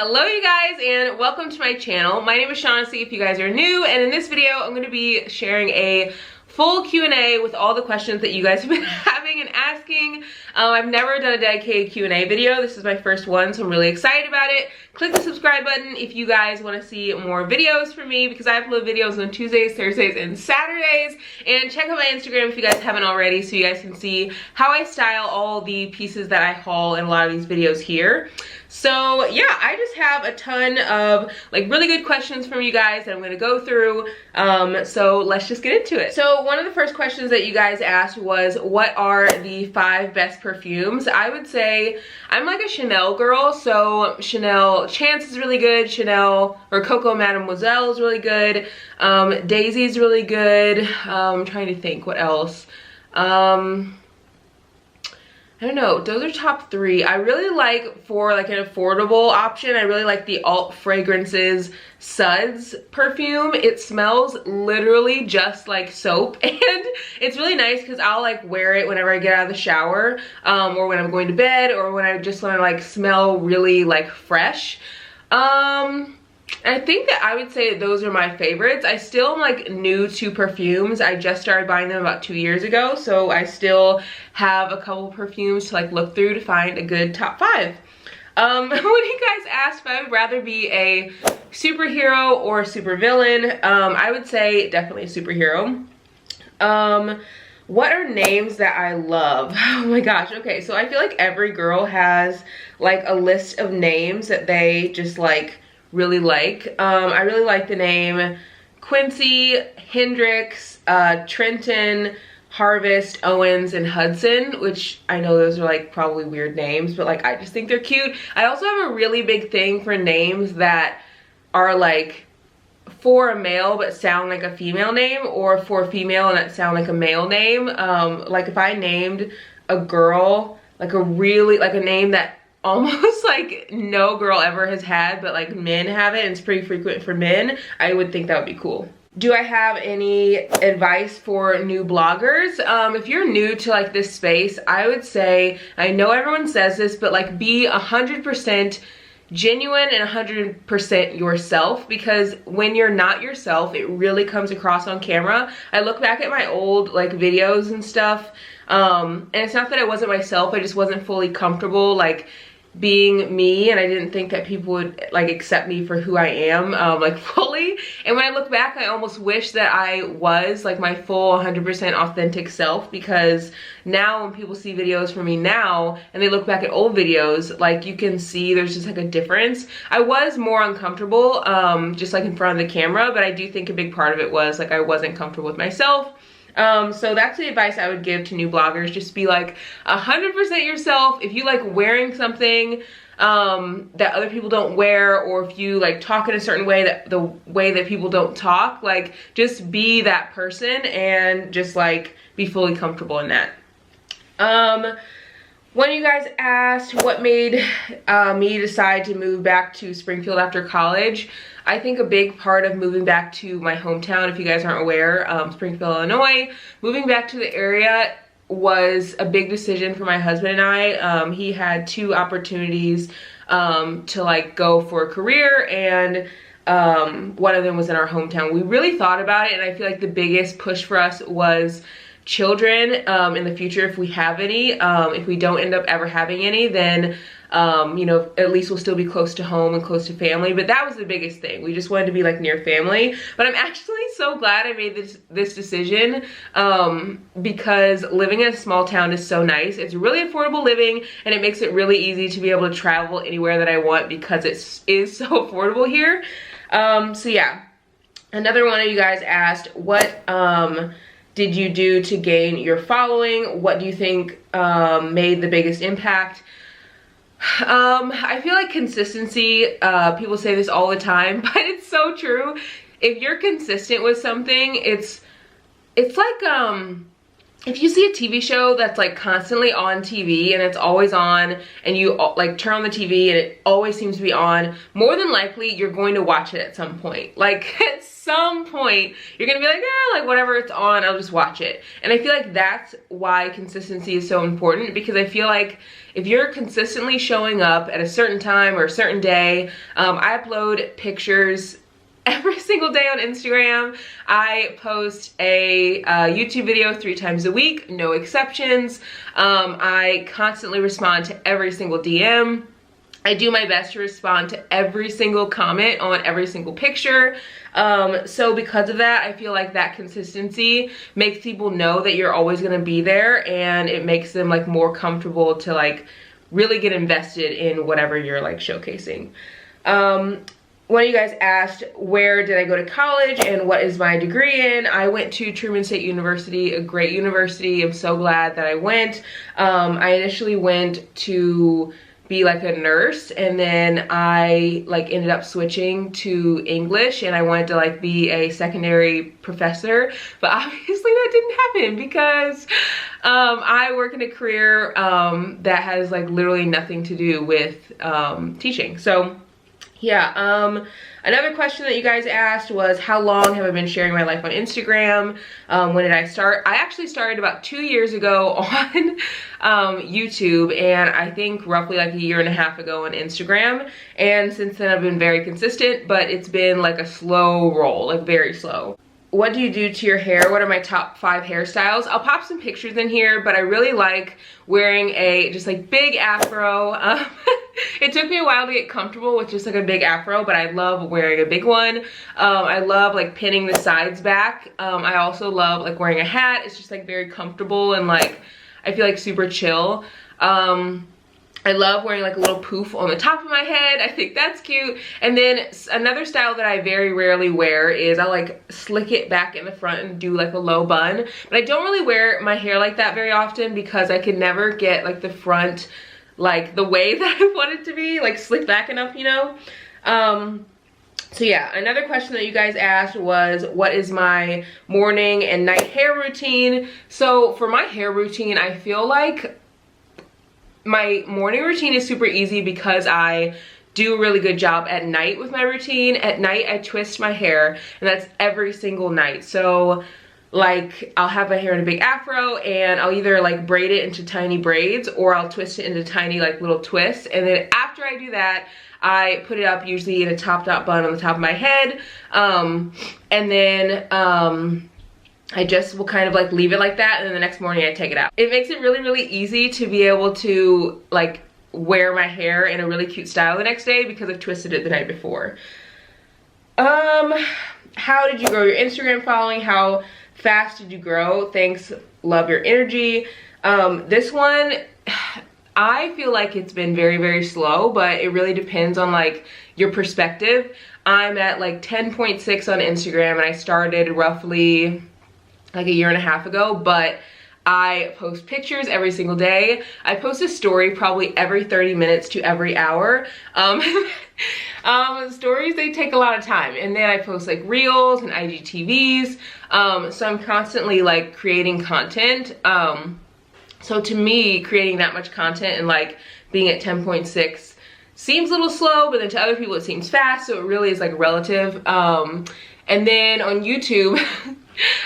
Hello you guys and welcome to my channel. My name is Shawnaci if you guys are new, and in this video I'm going to be sharing a full Q&A with all the questions that you guys have been having and asking. I've never done a dedicated Q&A video. This is my first one, so I'm really excited about it. Click the subscribe button if you guys want to see more videos from me, because I upload videos on Tuesdays, Thursdays, and Saturdays. And check out my Instagram if you guys haven't already, so you guys can see how I style all the pieces that I haul in a lot of these videos here. So yeah, I just have a ton of like really good questions from you guys that I'm going to go through. So let's just get into it. So one of the first questions that you guys asked was, what are the 5 best perfumes? I would say I'm like a Chanel girl, so Chanel Chance is really good, Chanel or Coco Mademoiselle is really good, Daisy's really good. I'm trying to think what else. I don't know, those are top 3. I really like, for like an affordable option, I really like the Alt Fragrances Suds perfume. It smells literally just like soap, and it's really nice because I'll like wear it whenever I get out of the shower, or when I'm going to bed, or when I just want to like smell really like fresh. I think that I would say those are my favorites. I still am like new to perfumes. I just started buying them about 2 years ago, so I still have a couple perfumes to like look through to find a good top 5. When you guys asked if I would rather be a superhero or a supervillain, I would say definitely a superhero. What are names that I love? Oh my gosh, okay, so I feel like every girl has like a list of names that they just like really like. I really like the name Quincy, Hendrix, Trenton, Harvest, Owens, and Hudson, which I know those are like probably weird names, but like I just think they're cute. I also have a really big thing for names that are like for a male but sound like a female name, or for a female and that sound like a male name. Like if I named a girl like a really like a name that almost like no girl ever has had, but like men have it and it's pretty frequent for men, I would think that would be cool. Do I have any advice for new bloggers? If you're new to like this space, I would say, I know everyone says this, but like be 100% genuine and 100% yourself, because when you're not yourself, it really comes across on camera. I look back at my old like videos and stuff, and it's not that I wasn't myself, I just wasn't fully comfortable like being me, and I didn't think that people would like accept me for who I am like fully. And when I look back, I almost wish that I was like my full 100% authentic self, because now when people see videos from me now and they look back at old videos, like you can see there's just like a difference. I was more uncomfortable just like in front of the camera, but I do think a big part of it was like I wasn't comfortable with myself. So that's the advice I would give to new bloggers. Just be like 100% yourself. If you like wearing something that other people don't wear, or if you like talk in a certain way, that the way that people don't talk, like just be that person and just like be fully comfortable in that. When you guys asked what made me decide to move back to Springfield after college, I think a big part of moving back to my hometown, if you guys aren't aware, Springfield, Illinois, moving back to the area was a big decision for my husband and I. He had 2 opportunities to like go for a career, and one of them was in our hometown. We really thought about it, and I feel like the biggest push for us was children in the future, if we have any. If we don't end up ever having any, then you know, at least we'll still be close to home and close to family. But that was the biggest thing. We just wanted to be like near family. But I'm actually so glad I made this decision, because living in a small town is so nice. It's really affordable living, and it makes it really easy to be able to travel anywhere that I want, because it is so affordable here. So yeah, another one of you guys asked, what did you do to gain your following? What do you think made the biggest impact? I feel like consistency, people say this all the time, but it's so true. If you're consistent with something, it's like if you see a TV show that's like constantly on TV and it's always on, and you like turn on the TV and it always seems to be on, more than likely you're going to watch it at some point. Like at some point you're gonna be like, like whatever, it's on, I'll just watch it. And I feel like that's why consistency is so important, because I feel like if you're consistently showing up at a certain time or a certain day, I upload pictures every single day on Instagram. I post a YouTube video 3 times a week, no exceptions. I constantly respond to every single DM. I do my best to respond to every single comment on every single picture. So because of that, I feel like that consistency makes people know that you're always gonna be there, and it makes them like more comfortable to like really get invested in whatever you're like showcasing. One of you guys asked, where did I go to college and what is my degree in? I went to Truman State University, a great university. I'm so glad that I went. I initially went to be like a nurse, and then I like ended up switching to English, and I wanted to like be a secondary professor, but obviously that didn't happen because I work in a career that has like literally nothing to do with teaching. So yeah, another question that you guys asked was, how long have I been sharing my life on Instagram? When did I start? I actually started about 2 years ago on YouTube, and I think roughly like 1.5 years ago on Instagram. And since then I've been very consistent, but it's been like a slow roll, like very slow. What do you do to your hair? What are my top 5 hairstyles? I'll pop some pictures in here, but I really like wearing a just like big afro. It took me a while to get comfortable with just like a big afro, but I love wearing a big one. I love like pinning the sides back. I also love like wearing a hat. It's just like very comfortable and like I feel like super chill. I love wearing like a little poof on the top of my head. I think that's cute. And then another style that I very rarely wear is I like slick it back in the front and do like a low bun. But I don't really wear my hair like that very often because I can never get like the front like the way that I want it to be, like slicked back enough, you know? So yeah, another question that you guys asked was, what is my morning and night hair routine? So for my hair routine, I feel like my morning routine is super easy because I do a really good job at night with my routine. At night, I twist my hair, and that's every single night. So like I'll have my hair in a big afro, and I'll either like braid it into tiny braids or I'll twist it into tiny like little twists. And then after I do that, I put it up usually in a top knot bun on the top of my head. And then I just will kind of like leave it like that, and then the next morning I take it out. It makes it really, really easy to be able to like wear my hair in a really cute style the next day because I've twisted it the night before. How did you grow your Instagram following? How fast did you grow? Thanks, love your energy. This one, I feel like it's been very, very slow, but it really depends on like your perspective. I'm at like 10.6 on Instagram, and I started roughly like 1.5 years ago, but I post pictures every single day. I post a story probably every 30 minutes to every hour. Stories, they take a lot of time, and then I post like reels and IGTVs. So I'm constantly like creating content. So to me, creating that much content and like being at 10.6 seems a little slow, but then to other people it seems fast, so it really is like relative. And then on YouTube,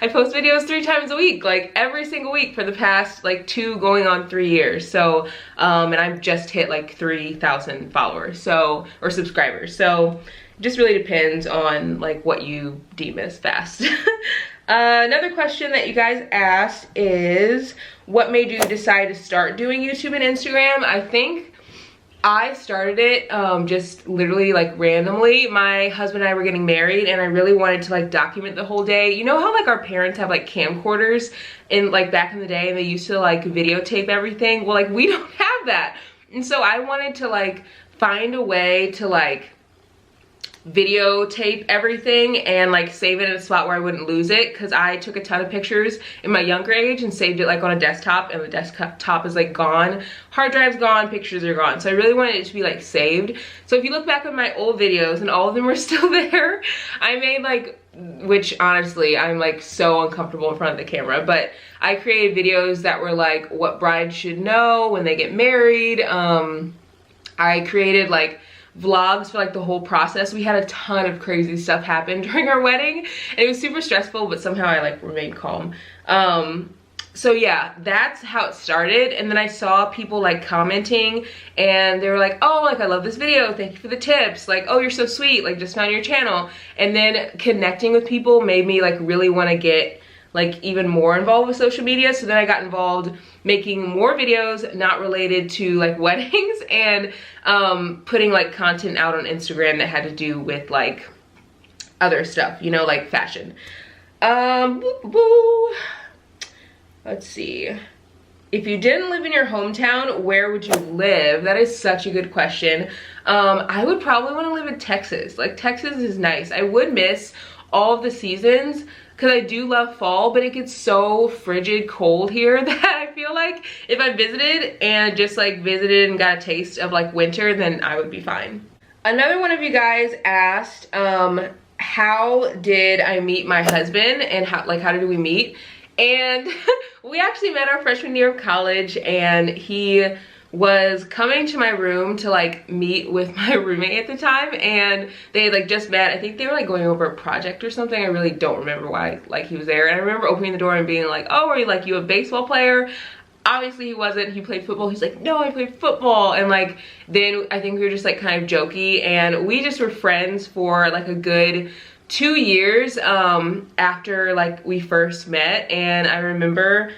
I post videos 3 times a week, like every single week for the past like 2 going on 3 years. So, and I've just hit like 3,000 followers, so, or subscribers. So it just really depends on like what you deem as fast. Another question that you guys asked is, what made you decide to start doing YouTube and Instagram? I think I started it just literally like randomly. My husband and I were getting married, and I really wanted to like document the whole day. You know how like our parents have like camcorders in like back in the day, and they used to like videotape everything? Well, like we don't have that. And so I wanted to like find a way to like videotape everything and like save it in a spot where I wouldn't lose it, because I took a ton of pictures in my younger age and saved it like on a desktop, and the desktop is like gone. Hard drive's gone, pictures are gone. So I really wanted it to be like saved. So if you look back at my old videos, and all of them are still there, I made like, which honestly, I'm like so uncomfortable in front of the camera, but I created videos that were like what brides should know when they get married. I created like vlogs for like the whole process. We had a ton of crazy stuff happen during our wedding, and it was super stressful, but somehow I like remained calm. So yeah, that's how it started. And then I saw people like commenting, and they were like, oh, like I love this video, thank you for the tips, like, oh, you're so sweet, like just found your channel. And then connecting with people made me like really want to get like even more involved with social media. So then I got involved making more videos not related to like weddings, and putting like content out on Instagram that had to do with like other stuff, you know, like fashion. Let's see. If you didn't live in your hometown, where would you live? That is such a good question. I would probably want to live in Texas. Like Texas is nice. I would miss all of the seasons, because I do love fall, but it gets so frigid cold here that I feel like if I visited and just like visited and got a taste of like winter, then I would be fine. Another one of you guys asked, how did I meet my husband, and how did we meet? And we actually met our freshman year of college, and he was coming to my room to like meet with my roommate at the time, and they had like just met. I think they were like going over a project or something. I really don't remember why like he was there. And I remember opening the door and being like, oh, are you a baseball player? Obviously he wasn't. He played football. He's like, no, I played football. And like then I think we were just like kind of jokey, and we just were friends for like a good 2 years after like we first met. And I remember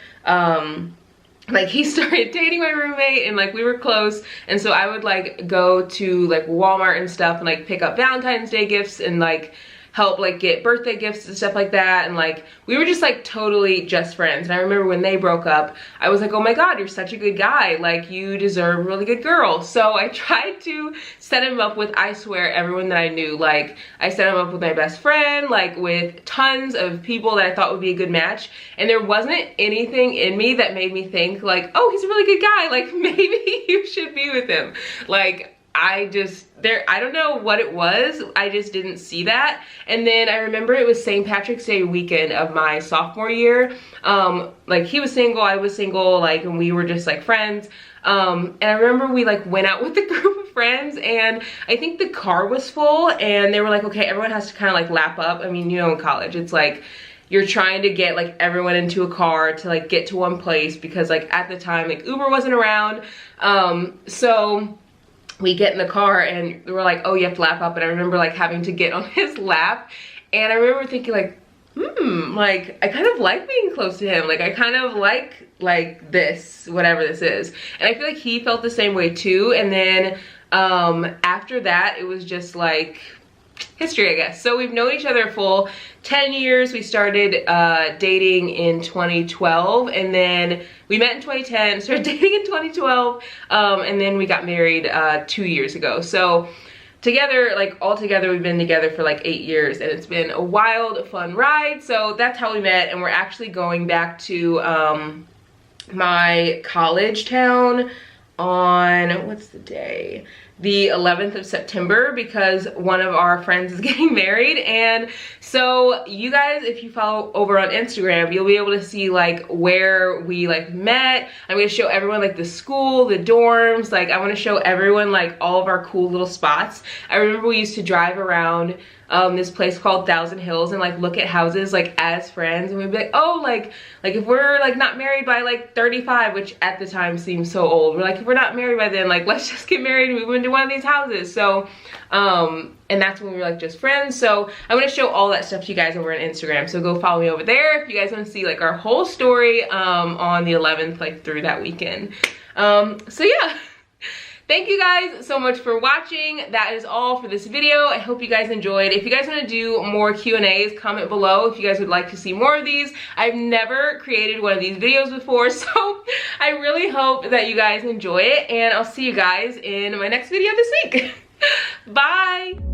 like he started dating my roommate, and like we were close, and so I would like go to like Walmart and stuff and like pick up Valentine's Day gifts and like help like get birthday gifts and stuff like that. And like we were just like totally just friends. And I remember when they broke up, I was like, oh my god, you're such a good guy, like you deserve a really good girl. So I tried to set him up with, I swear, everyone that I knew. Like I set him up with my best friend, like with tons of people that I thought would be a good match, and there wasn't anything in me that made me think like, oh, he's a really good guy, like maybe you should be with him. Like I don't know what it was, I just didn't see that. And then I remember it was St. Patrick's Day weekend of my sophomore year. Like he was single, I was single, like, and we were just like friends. And I remember we like went out with a group of friends, and I think the car was full, and they were like, okay, everyone has to kind of like lap up. I mean, you know, in college it's like you're trying to get like everyone into a car to like get to one place, because like at the time like Uber wasn't around. So we get in the car and we're like, oh, you have to lap up. And I remember like having to get on his lap, and I remember thinking like, like I kind of like being close to him. Like I kind of like this, whatever this is. And I feel like he felt the same way too. And then after that, it was just like history, I guess. So we've known each other a full 10 years. We started dating in 2012, and then we met in 2010, started dating in 2012, and then we got married 2 years ago. So together, like all together, we've been together for like 8 years, and it's been a wild, fun ride. So that's how we met, and we're actually going back to my college town on, what's the day? The 11th of September, because one of our friends is getting married. And so you guys, if you follow over on Instagram, you'll be able to see like where we like met. I'm gonna show everyone like the school, the dorms, like I want to show everyone like all of our cool little spots. I remember we used to drive around this place called Thousand Hills and like look at houses like as friends, and we'd be like, oh, like if we're like not married by like 35, which at the time seemed so old, we're like, if we're not married by then, like let's just get married and move into one of these houses. So and that's when we were like just friends. So I'm gonna show all that stuff to you guys over on Instagram, so go follow me over there if you guys want to see like our whole story on the 11th, like through that weekend. So yeah, thank you guys so much for watching. That is all for this video. I hope you guys enjoyed. If you guys want to do more Q&As, comment below if you guys would like to see more of these. I've never created one of these videos before, so I really hope that you guys enjoy it, and I'll see you guys in my next video this week. Bye!